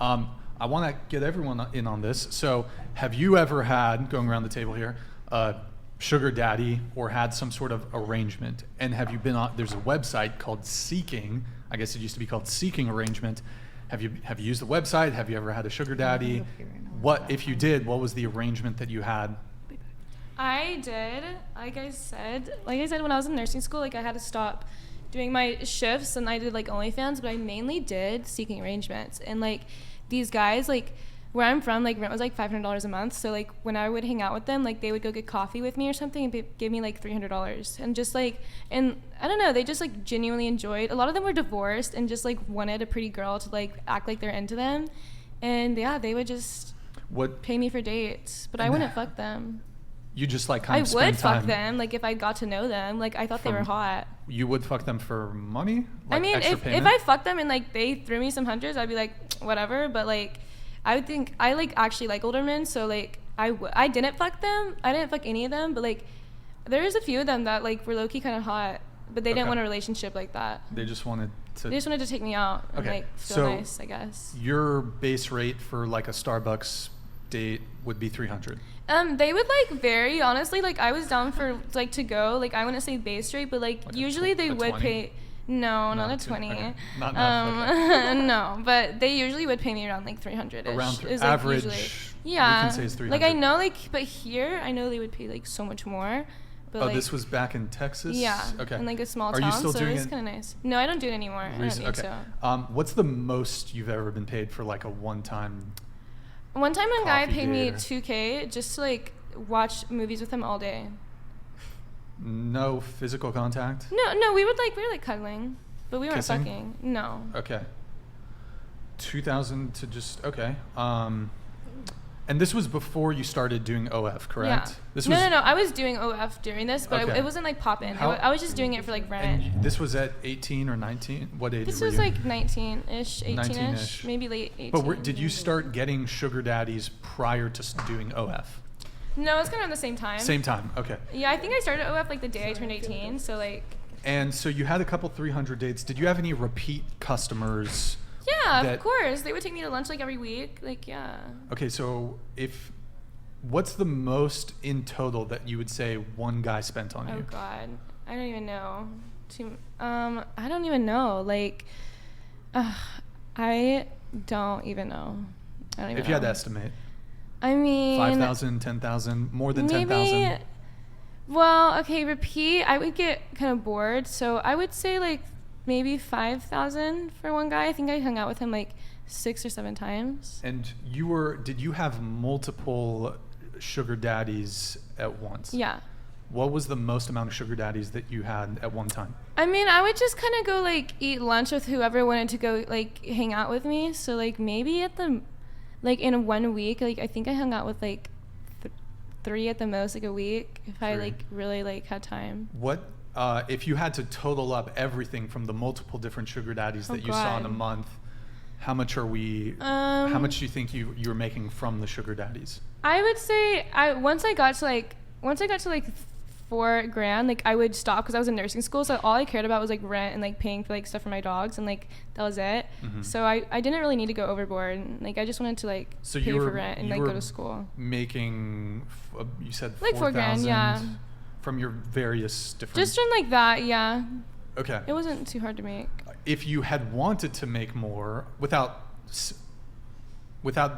I want to get everyone in on this. So have you ever had, going around the table here, a sugar daddy or had some sort of arrangement? And have you been on, there's a website called Seeking, I guess it used to be called Seeking Arrangement. Have you used the website? Have you ever had a sugar daddy? What, if you did, what was the arrangement that you had? I did. Like I said, when I was in nursing school, like I had to stop doing my shifts and I did like OnlyFans, but I mainly did Seeking Arrangements. And like these guys, like where I'm from, like rent was like $500 a month. So like when I would hang out with them, like they would go get coffee with me or something and give me like $300. And just like, and I don't know, they just like genuinely enjoyed. A lot of them were divorced and just like wanted a pretty girl to like act like they're into them. And yeah, they would just pay me for dates, but I wouldn't fuck them. You just like kind of I would spend time. fuck them, like if I got to know them. Like I thought they were hot. You would fuck them for money? Like I mean, extra if payment? I fucked them and like they threw me some hundreds, I'd be like, whatever. But like, I would think I like actually like older men, so like I didn't fuck them. I didn't fuck any of them, but like there's a few of them that like were low key kind of hot, but they didn't want a relationship like that. They just wanted to. They just wanted to take me out and like feel nice, I guess. Your base rate for like a Starbucks date would be $300. They would like vary, honestly. Like I was down for like to go. Like I wouldn't say base rate, but like usually they would 20? pay. No, not a 20. Okay. Not okay. No, but they usually would pay me around like 300. Around is, average. Like, yeah. We can say is 300. Like I know, like, but here I know they would pay like so much more. But, like, this was back in Texas. Yeah. Okay. In like a small Are town, you still so doing it's kind of nice. No, I don't do it anymore. I don't need to. What's the most you've ever been paid for like a one-time? One time, a guy paid me date $2K just to like watch movies with him all day. No physical contact? No, we were like cuddling, but we weren't Kissing? fucking. No. Okay. 2,000 to just okay. And this was before you started doing OF, correct? Yeah. This no. was, I was doing OF during this, but Okay. it wasn't like popping. I was just doing it for like rent. And this was at 18 or 19? What age This were was you? like 19-ish, 18-ish, 19-ish. maybe late 18. But did you start getting sugar daddies prior to doing OF? No, it was kind of around the same time. Same time, okay. Yeah, I think I started OF like the day I turned 18, so like. And so you had a couple 300 dates. Did you have any repeat customers? Yeah, of course. They would take me to lunch like every week. Like, yeah. Okay, so what's the most in total that you would say one guy spent on you? Oh God, I don't even know. I don't even know. Like, I don't even know. I don't even if you had to estimate. I mean, 5,000, 10,000, more than maybe, 10,000. Well, okay, repeat. I would get kind of bored, so I would say like maybe 5,000 for one guy. I think I hung out with him like 6 or 7 times. And did you have multiple sugar daddies at once? Yeah. What was the most amount of sugar daddies that you had at one time? I mean, I would just kind of go like eat lunch with whoever wanted to go like hang out with me. So like maybe in 1 week, like I think I hung out with like 3 at the most, like a week, if 3. I like really like had time. What if you had to total up everything from the multiple different sugar daddies that you saw in a month? How much are we? How much do you think you were making from the sugar daddies? I would say once I got to like $4,000, like I would stop because I was in nursing school, so all I cared about was like rent and like paying for like stuff for my dogs, and like that was it. Mm-hmm. So I didn't really need to go overboard, and like I just wanted to like pay for rent and like go to school. Making you said like $4,000, yeah, from your various different. Just from like that, yeah. Okay. It wasn't too hard to make. If you had wanted to make more without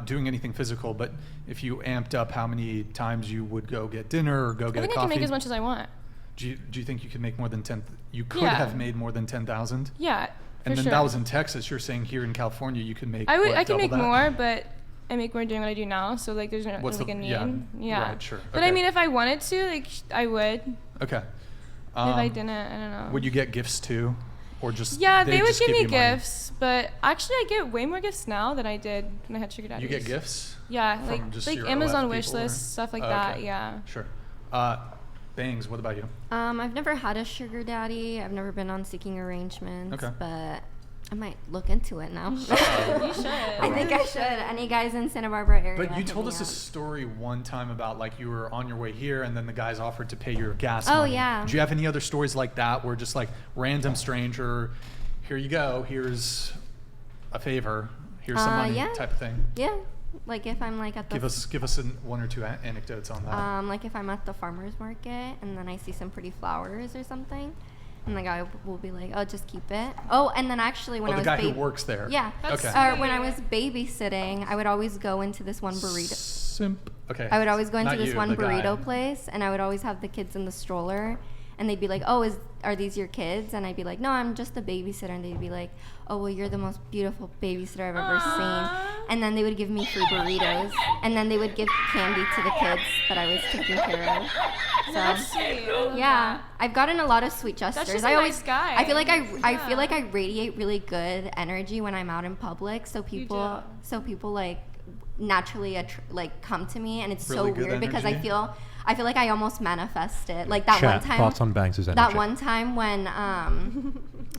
doing anything physical, but if you amped up how many times you would go get dinner or go get a coffee. I think I can make as much as I want. Do you think you could make more than 10? You could have made more than 10,000? Yeah, and then that was in Texas. You're saying here in California you could make I can make more, but I make more doing what I do now, so like there's no like a need. Yeah. Right, sure. But I mean, if I wanted to, like I would. Okay. If I didn't, I don't know. Would you get gifts too? Or just they would give me gifts, but actually I get way more gifts now than I did when I had sugar daddies. You get gifts? Yeah, like Amazon wish list, stuff like that. Okay. Yeah. Sure. Bangs, what about you? I've never had a sugar daddy. I've never been on Seeking Arrangements, but I might look into it now. You should. I think I should. Any guys in Santa Barbara area? But you told us a story one time about like you were on your way here and then the guys offered to pay your gas money. Yeah. Do you have any other stories like that where just like random stranger, here you go, here's a favor, here's some money yeah. type of thing? Yeah. Like if I'm like at the Give us one or two anecdotes on that. like if I'm at the farmer's market and then I see some pretty flowers or something, and the guy will be like, "Oh, just keep it." Oh, and then actually when I the was guy who works there. Yeah. That's Okay. When I was babysitting, I would always go into this one burrito. Simp. Okay. I would always go into Not this you, one the guy. burrito place, and I would always have the kids in the stroller, and they'd be like, "Oh, are these your kids?" And I'd be like, "No, I'm just a babysitter." And they'd be like, "Oh, well, you're the most beautiful babysitter I've ever seen." And then they would give me free burritos, and then they would give candy to the kids that I was taking care of. So, That's sweet. I love yeah, that. I've gotten a lot of sweet gestures. just a I always, nice guy. I feel like I Yeah. feel like I radiate really good energy when I'm out in public. So people, like naturally like come to me, and it's Really so good weird because energy? I feel like I almost manifest it. Like that Chat, one time. thoughts on Banks' energy. That one time when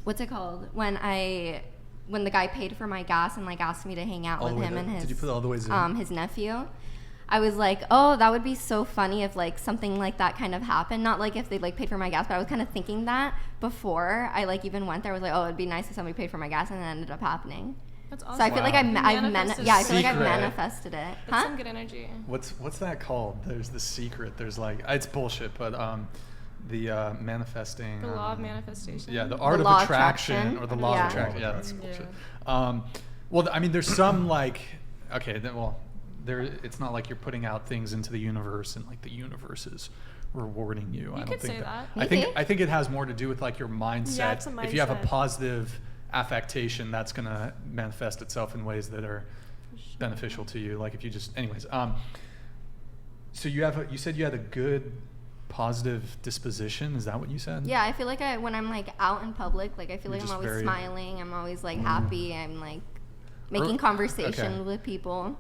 what's it called? When the guy paid for my gas and like asked me to hang out All the with way him there. and his Did you put it all the way zoom? his nephew. I was like, oh, that would be so funny if like something like that kind of happened. Not like if they like paid for my gas, but I was kind of thinking that before I like even went there. I was like, oh, it'd be nice if somebody paid for my gas, and it ended up happening. That's awesome. So I feel like Wow. I feel like I've Secret. manifested it. That's Huh? some good energy. What's that called? There's the secret. There's like it's bullshit, but the manifesting. The law of manifestation. Yeah, the art law of of attraction, attraction. or the law Yeah. of attraction. Yeah, that's Yeah. bullshit. Well, I mean, there's some like okay, there. It's not like you're putting out things into the universe and like the universe is rewarding you. I don't could think say that. Maybe. I think it has more to do with like your mindset. Yeah, it's a If you have a mindset. positive affectation, that's gonna manifest itself in ways that are beneficial to you. Like if you just, anyways. So you said you had a good, positive disposition. Is that what you said? Yeah, I feel like when I'm like out in public, like I feel You're like I'm just always very- smiling. I'm always like happy. I'm like making conversation okay. with people.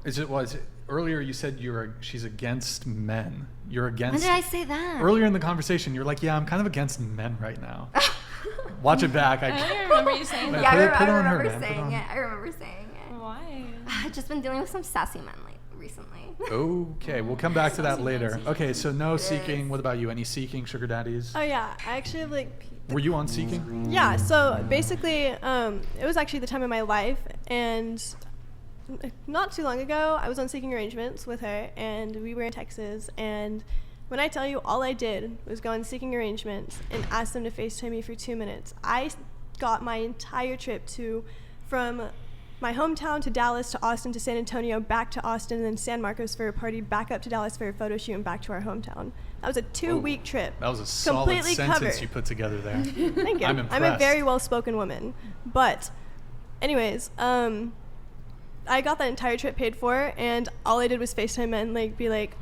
Earlier you said she's against men. You're against. When did I say that? Earlier in the conversation, you're like, yeah, I'm kind of against men right now. Watch it back. I don't even remember you saying Yeah, that. put it I on her, remember man. Put it saying on. it. I remember saying it. Why? I've just been dealing with some sassy men recently. Okay, we'll come back to that Saucy later. fancy. Okay, so no Yes. seeking. What about you? Any seeking sugar daddies? Oh yeah, I actually have like. Were you on seeking? Yeah, so basically, it was actually the time of my life, and not too long ago, I was on Seeking Arrangements with her, and we were in Texas, and when I tell you, all I did was go on Seeking Arrangements and ask them to FaceTime me for 2 minutes. I got my entire trip from my hometown to Dallas to Austin to San Antonio, back to Austin, and then San Marcos for a party, back up to Dallas for a photo shoot, and back to our hometown. That was a 2-week trip. That was a solid Completely sentence covered. you put together there. Thank you. I'm I'm a impressed. very well-spoken woman. But anyways, I got that entire trip paid for, and all I did was FaceTime and like be like,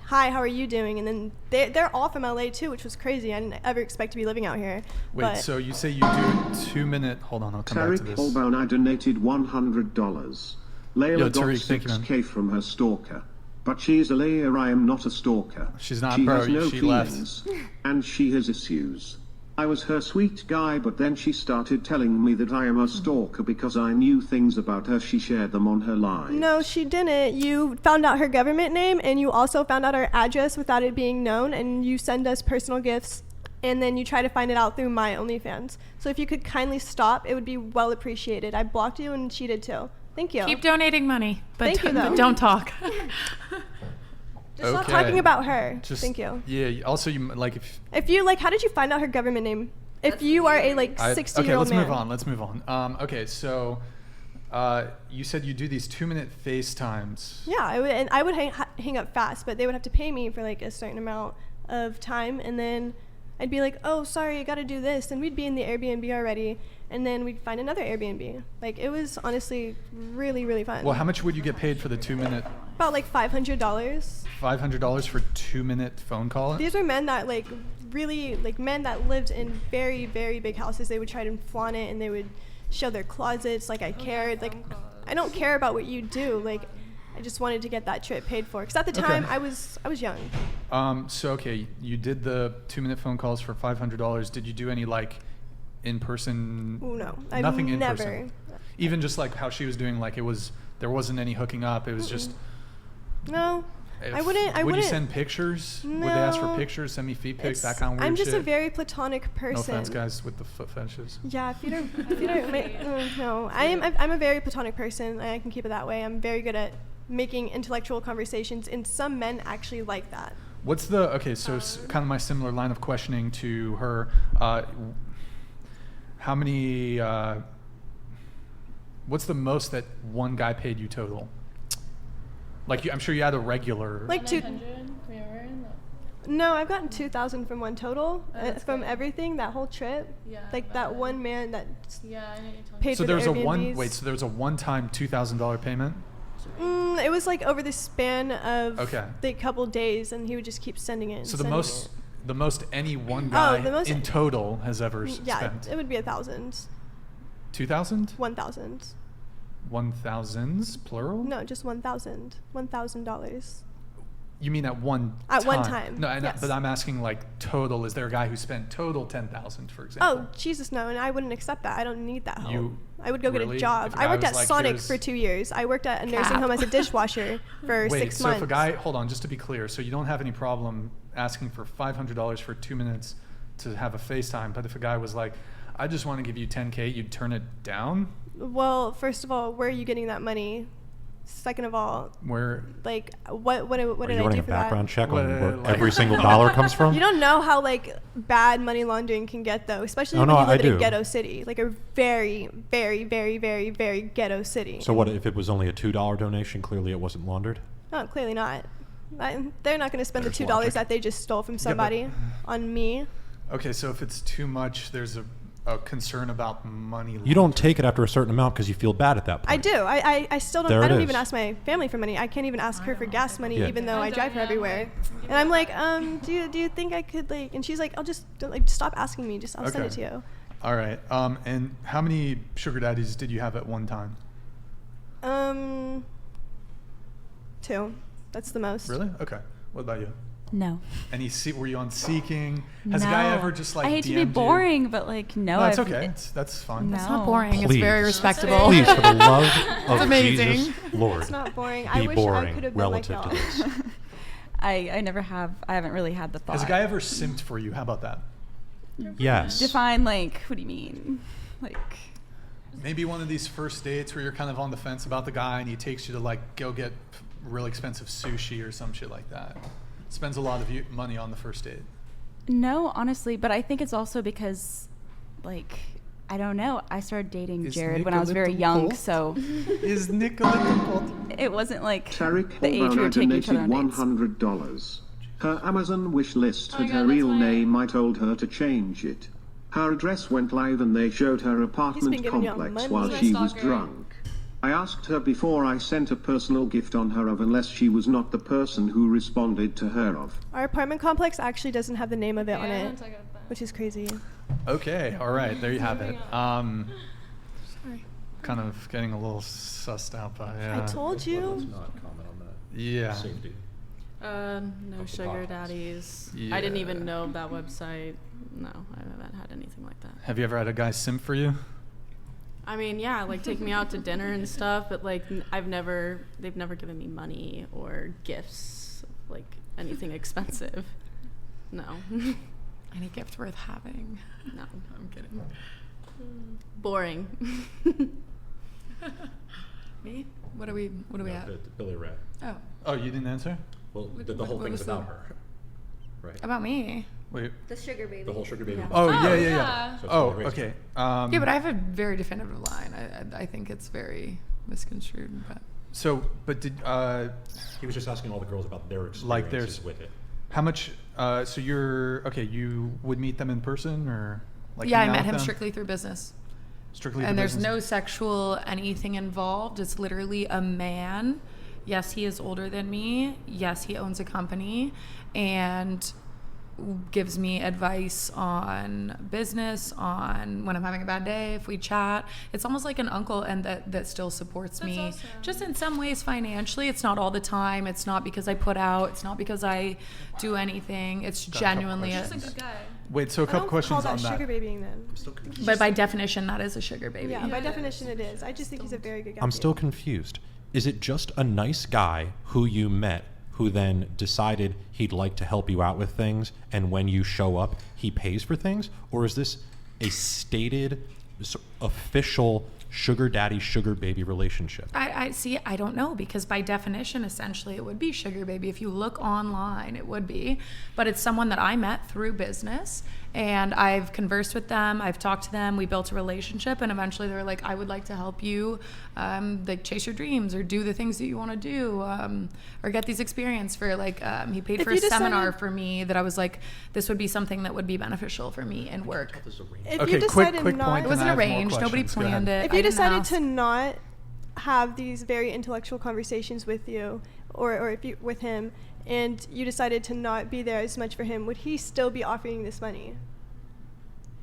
hi, how are you doing? And then they're all from LA too, which was crazy. I didn't ever expect to be living out here. Wait, but so you say you do a 2-minute? Hold on, I'll come back to Tariq this. Holbourne, I donated $100. Layla Yo, got Tariq, thank you, man. 6K from her stalker. But she's a Layla, I am not a stalker. She's not, she bro, has no she left. feelings. And she has issues. I was her sweet guy, but then she started telling me that I am a stalker because I knew things about her. She shared them on her line. no, she didn't. You found out her government name, and you also found out our address without it being known, and you send us personal gifts, and then you try to find it out through my OnlyFans. So if you could kindly stop, it would be well appreciated. I blocked you, and she did too. Thank you. Keep donating money, but, Thank you, though. but don't talk. Just stop Okay. talking about her. Just, Thank you. Yeah. Also, you like If you like, how did you find out her government name? If you are a like 60-year-old okay, let's man. move on. Let's move on. Okay, so you said you do these 2-minute FaceTimes. Yeah, I would hang up fast, but they would have to pay me for like a certain amount of time, and then I'd be like, oh, sorry, I got to do this, and we'd be in the Airbnb already, and then we'd find another Airbnb. Like it was honestly really, really fun. Well, how much would you get paid for the 2-minute? About like $500. $500 for 2-minute phone call? These were men that like really like men that lived in very, very big houses. They would try to flaunt it, and they would show their closets like I cared. Like I don't care about what you do. Like I just wanted to get that trip paid for, because at the time Okay. I was young. So okay, you did the 2-minute phone calls for $500. Did you do any like in-person? Ooh, no, Nothing I've in never. person. Even just like how she was doing, like there wasn't any hooking up. It was just No, I wouldn't. Would you send pictures? Would they ask for No. pictures? Send me feet pics, that It's- kind of weird I'm just shit? a very platonic No person. offense, guys, with the foot fetishes. Yeah, if you don't, no. I'm a very platonic person. I can keep it that way. I'm very good at making intellectual conversations, and some men actually like that. What's the okay? So kind of my similar line of questioning to her. How many? What's the most that one guy paid you total? Like I'm sure you had a regular. Like two. 900? Remember? No, I've gotten 2,000 from one total that's from good. everything that whole trip. Yeah, Like that one man that Yeah, I know you're telling paid so for there was the a Airbnbs. one. Wait, so there was a one-time $2,000 payment. It was like over the span of Okay. the couple days, and he would just keep sending it. And So the sending most, it. the most any one guy the most- in total has ever Yeah, spent. it would be 1,000, 2,000? 1,000. 1,000s plural? No, just 1,000. $1,000. You mean at one At time? one time, No, yes. but I'm asking like total. Is there a guy who spent total 10,000, for example? Oh, Jesus, no, and I wouldn't accept that. I don't need that help. You- I would go get really? a job. If a I guy worked was at like, Sonic "Here's-" for 2 years. I worked at a nursing Cap. home as a dishwasher for Wait, 6 so months. if a guy, hold on, just to be clear, so you don't have any problem asking for $500 for 2 minutes to have a FaceTime, but if a guy was like, I just want to give you 10K, you'd turn it down? Well, first of all, where are you getting that money? Second of all, Where, like, what Are did you I running do a for background that? check on What, where like- every single dollar comes from? You don't know how like bad money laundering can get though, especially Oh, when no, you live I in a do. ghetto city, like a very, very, very, very, very ghetto city. So what if it was only a $2 donation? Clearly, it wasn't laundered. No, clearly not. They're not going to spend the There's $2 logic. that they just stole from but- somebody on me. okay, so if it's too much, there's a concern about money. You don't take it after a certain amount because you feel bad at that point. I do. I still don't. There I it don't is. even ask my family for money. I can't even ask her for gas money, Yeah. even though I drive her everywhere. Give And I'm me like, that. do you think I could like? And she's like, I'll just like stop asking me. Just I'll send it to Okay. you. All right. And how many sugar daddies did you have at one time? 2. That's the most. Really? Okay. What about you? No. Were you on Seeking? Has a guy No. ever just like I hate to DM'd be you? boring, but like no. No, that's I've- okay. That's fine. No. It's not boring. It's Please. very respectable. Please, for the love of amazing. Jesus, Lord, It's not boring. be I wish I boring could have been like relative y'all. to this. I never have. I haven't really had the thought. Has a guy ever simped for you? How about that? Yes. Define like what do you mean? Like Maybe one of these first dates where you're kind of on the fence about the guy and he takes you to like go get real expensive sushi or some shit like that. Spends a lot of money on the first date. no, honestly, but I think it's also because like I don't know. I started dating Is Jared Nick when a I was very little young, cold? so Is Nicola it wasn't like Tarek the age we Obama were taking each other donated on dates. $100. Her Amazon wish list Oh my had God, her that's real why- name. I told her to change it. Her address went live and they showed her apartment giving you complex money. while He's my she was stalker. drunk. I asked her before I sent a personal gift on her of unless she was not the person who responded to her of. Our apartment complex actually doesn't have the name of it on Yeah, I it, don't talk about that. which is crazy. Okay, all right, there you have it. Moving Sorry. Kind of getting a little sussed out by. I told you. not comment on that. Yeah. Safety. No Of the sugar podcast. daddies. Yeah. I didn't even know of that website. No, I haven't had anything like that. Have you ever had a guy simp for you? I mean, yeah, like take me out to dinner and stuff, but like they've never given me money or gifts, like anything expensive. No, Any gift worth having. no, I'm kidding. boring. Me? What are we at? Billy Ray. Oh, Oh, you didn't answer? Well, What- the what- whole what thing was is the- about her, right? about me. Wait. The sugar baby. The whole sugar baby. Yeah. Oh, Oh, yeah, yeah, yeah. yeah. So it's Oh, Billy Ray's okay. Yeah, but I have a very definitive line. I think it's very misconstrued, but So, but did He was just asking all the girls about their experiences Like there's- with it. how much? So you're okay. You would meet them in person or like? yeah, I hang out met with him them? strictly through business. Strictly. And the there's business? no sexual anything involved. It's literally a man. Yes, he is older than me. Yes, he owns a company and gives me advice on business, on when I'm having a bad day, if we chat. It's almost like an uncle, and that still supports That's me. awesome. Just in some ways financially. It's not all the time. It's not because I put out. It's not because I do anything. It's Got a couple genuinely He's a good guy. Wait. So a I couple don't questions call on that that. sugar babying then. I'm still confused. But by definition, that is a sugar baby. Yeah, by Yeah. definition it is. I just think he's a very good guy. I'm for still you. confused. Is it just a nice guy who you met who then decided he'd like to help you out with things, and when you show up, he pays for things? Or is this a stated, official sugar daddy, sugar baby relationship? I see. I don't know, because by definition, essentially, it would be sugar baby. If you look online, it would be. But it's someone that I met through business, and I've conversed with them. I've talked to them. We built a relationship, and eventually they were like, "I would like to help you, like chase your dreams or do the things that you want to do, or get these experience for like." He paid for a seminar for me that I was like, "This would be something that would be beneficial for me in work." If Okay, you decided quick not, point. It wasn't I have more arranged. Nobody questions. Go ahead. planned it. if I you didn't decided ask. to not have these very intellectual conversations with you, or if you with him, and you decided to not be there as much for him, would he still be offering this money?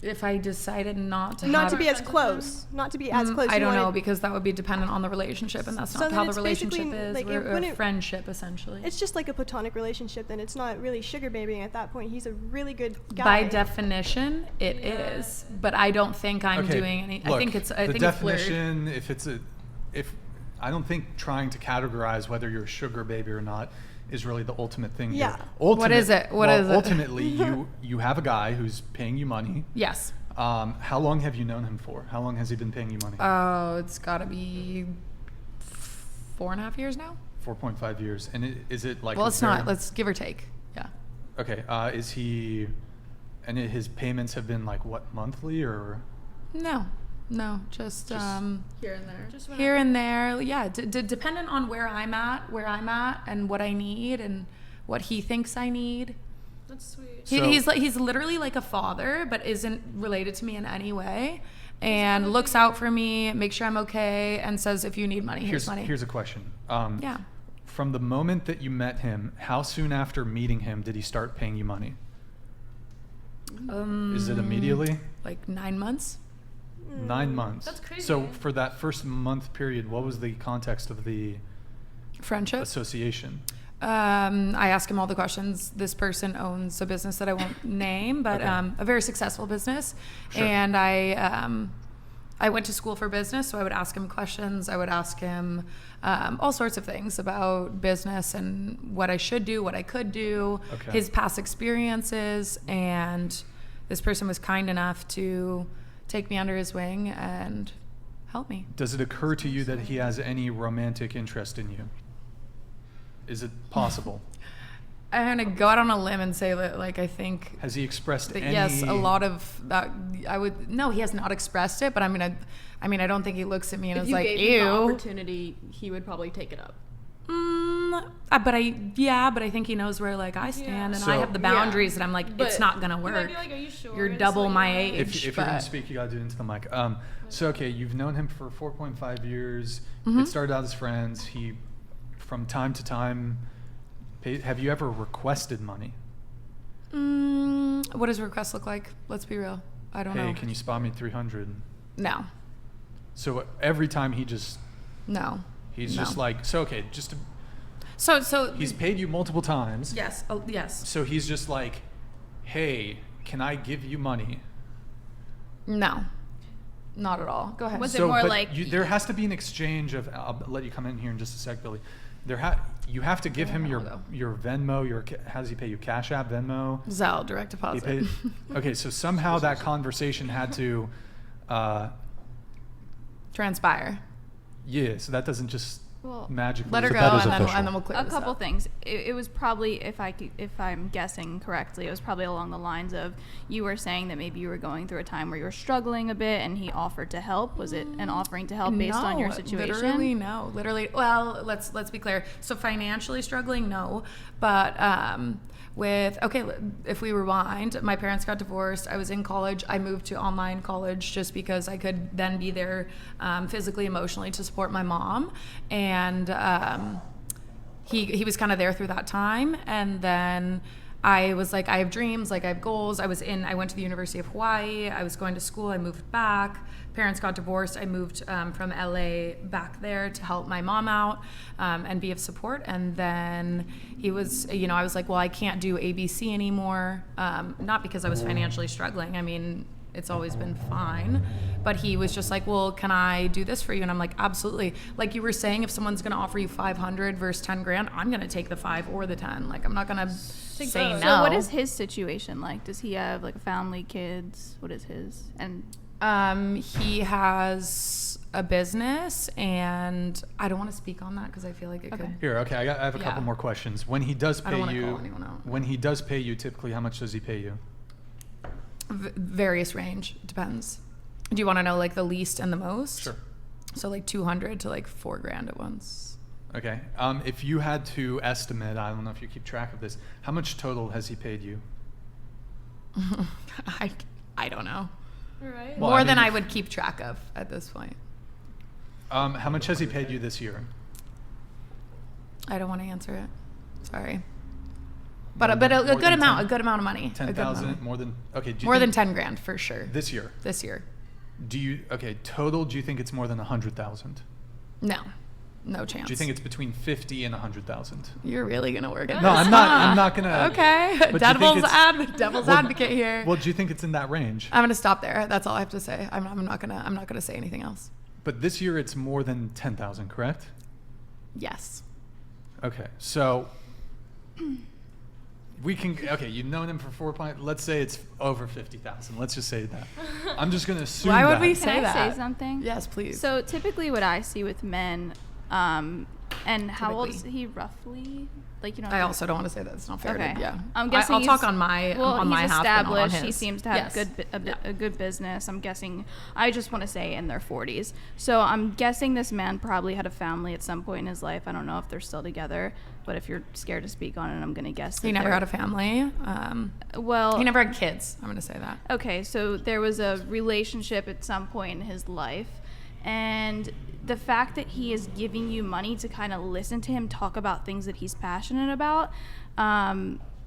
If I decided not to Not have to be as close. Not to be as close. I You don't know, wanted- because that would be dependent on the relationship, and that's So not then how the it's relationship basically, is. like, it We're a wouldn't- friendship, essentially. It's just like a platonic relationship. Then it's not really sugar babying at that point. He's a really good guy. By definition, it is. But I don't think I'm Okay, doing any. I look, think it's. I the think it's blurred. definition. If I don't think trying to categorize whether you're a sugar baby or not is really the ultimate thing. Yeah. Here. What is it? What is it? Ultimately, you have a guy who's paying you money. Yes. How long have you known him for? How long has he been paying you money? Oh, it's got to be 4.5 years now. 4.5 years. And is it like? Well, a it's not. very- Let's give or take. Yeah. Okay. Is he? And his payments have been like what, monthly or? No. Just Here and there. Just here and there. Yeah. Dependent on where I'm at, and what I need, and what he thinks I need. That's sweet. He's literally like a father, but isn't related to me in any way, and looks out for me, makes sure I'm okay, and says, if you need money, here's money. Here's a question. Yeah. From the moment that you met him, how soon after meeting him did he start paying you money? Is it immediately? Like 9 months. 9 months. That's crazy. So for that first month period, what was the context of the Friendship. association? I ask him all the questions. This person owns a business that I won't name, but Okay. a very successful business. Sure. And I went to school for business, so I would ask him questions. I would ask him all sorts of things about business and what I should do, what I could do, Okay. his past experiences. And this person was kind enough to take me under his wing and help me. Does it occur to you that he has any romantic interest in you? Is it possible? I'm gonna go out on a limb and say that, like, I think Has he expressed that any? yes, a lot of that. No, he has not expressed it, but I mean, I don't think he looks at me and If is you like, gave him the ew. opportunity, he would probably take it up. But I think he knows where like I stand, and So- I have the boundaries that I'm like, it's But not gonna You might work. be like, are you sure? You're And it's double like, my yeah. age. If you're going but- to speak, you got to do it into the mic. So, okay, you've known him for 4.5 years. Mm-hmm. It started out as friends. He, from time to time, have you ever requested money? What does a request look like? Let's be real. I don't Hey, know. can you spot me 300? No, So every time he's just no. like, so okay, just to, So he's paid you multiple times. yes, yes. So he's just like, hey, can I give you money? No, not at all. Go ahead. Was it more but like- there has to be an exchange of? I'll let you come in here in just a sec, Billy. You have to give him I'll go. your Venmo. How does he pay you? Cash App, Venmo. Zelle, direct He deposit. paid, okay, so somehow that conversation had to, Transpire. yeah. So that doesn't just Well, magically. Let her So go, that is and official. then we'll clear a this couple up. things. It was probably, if I'm guessing correctly, it was probably along the lines of you were saying that maybe you were going through a time where you were struggling a bit, and he offered to help. Was it an offering to help based on your situation? Literally, no. Literally, well, let's be clear. So financially struggling, no. But if we rewind, my parents got divorced. I was in college. I moved to online college just because I could then be there physically, emotionally to support my mom. And he was kind of there through that time. And then I was like, I have dreams, like I have goals. I went to the University of Hawaii. I was going to school. I moved back. Parents got divorced. I moved from LA back there to help my mom out and be of support. And then he was, I was like, well, I can't do ABC anymore. Not because I was financially struggling. I mean, It's always been fine. But he was just like, well, can I do this for you? And I'm like, absolutely. Like you were saying, if someone's going to offer you 500 versus 10 grand, I'm going to take the 5 or the 10. Like, I'm not going to say no. So what is his situation like? Does he have like a family, kids? What is his? And he has a business, and I don't want to speak on that because I feel like it could. Here, okay, I have a couple Yeah. more questions. When he does I don't pay wanna you, call anyone out. when he does pay you, typically, how much does he pay you? Various range. Depends. Do you want to know like the least and the most? Sure. So like 200 to like 4 grand at once. Okay. If you had to estimate, I don't know if you keep track of this, how much total has he paid you? I don't know. Right. Well, More I than mean, I would keep track of at this point. How much has he paid you this year? I don't want to answer it. Sorry. More But a than good amount, 10 a good amount of money. A good 10,000, amount. more than, okay. Do you More than think 10 grand for sure. this year? This year. Do you, okay, total, do you think it's more than 100,000? No. No chance. Do you think it's between 50 and 100,000? You're really gonna work at No, this? I'm not gonna. Okay. But do you think Devil's well, advocate here. Well, do you think it's in that range? I'm gonna stop there. That's all I have to say. I'm not gonna say anything else. But this year it's more than 10,000, correct? Yes. Okay, so we can. Okay, you've known him for 4 points. Let's say it's over 50,000. Let's just say that. I'm just gonna assume. Why would that. we can say I that? say something? Yes, please. So typically, what I see with men, and how old is Typically. he roughly? Like, you know. I also don't want to say that. It's not fair. Okay. Yeah. I'm guessing I'll talk he's- on my well, on my he's half, but not on established. his. He seems to have Yes. a good business. I'm guessing. I just want to say in their 40s. So I'm guessing this man probably had a family at some point in his life. I don't know if they're still together, but if you're scared to speak on it, I'm gonna guess that He never they're- had a family. Well, He never had kids. I'm gonna say that. okay, so there was a relationship at some point in his life, and the fact that he is giving you money to kind of listen to him talk about things that he's passionate about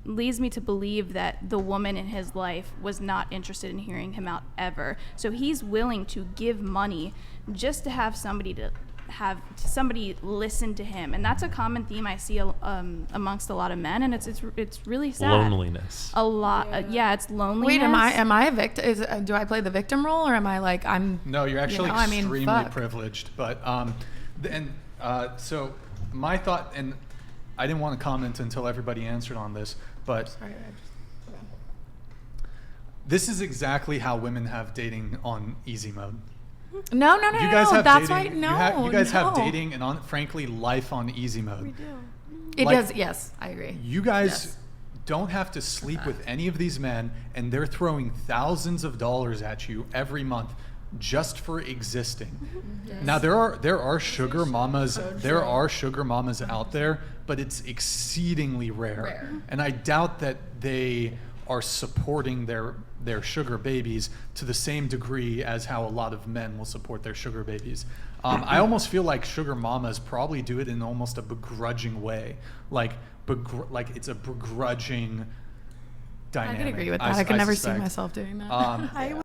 leads me to believe that the woman in his life was not interested in hearing him out ever. So he's willing to give money just to have somebody listen to him, and that's a common theme I see amongst a lot of men, and it's really sad. Loneliness. A lot, yeah, it's loneliness. Wait, am I a victim? Do I play the victim role, or am I like I'm? No, you're actually I mean, extremely fuck. privileged. But so my thought, and I didn't want to comment until everybody answered on this, but Sorry, this is exactly how women have dating on easy mode. No. You guys have That's dating. why. No. You guys have no. dating and frankly life on easy mode. We do. It like- does. Yes, I agree. You guys Yes. don't have to sleep with any of these men, and they're throwing thousands of dollars at you every month just for existing. Now there are sugar mamas. There are sugar mamas out there, but it's exceedingly rare. And I doubt that they are supporting their sugar babies to the same degree as how a lot of men will support their sugar babies. I almost feel like sugar mamas probably do it in almost a begrudging way, like it's a begrudging dynamic. I could agree with that. I could never see suspect. myself doing that. I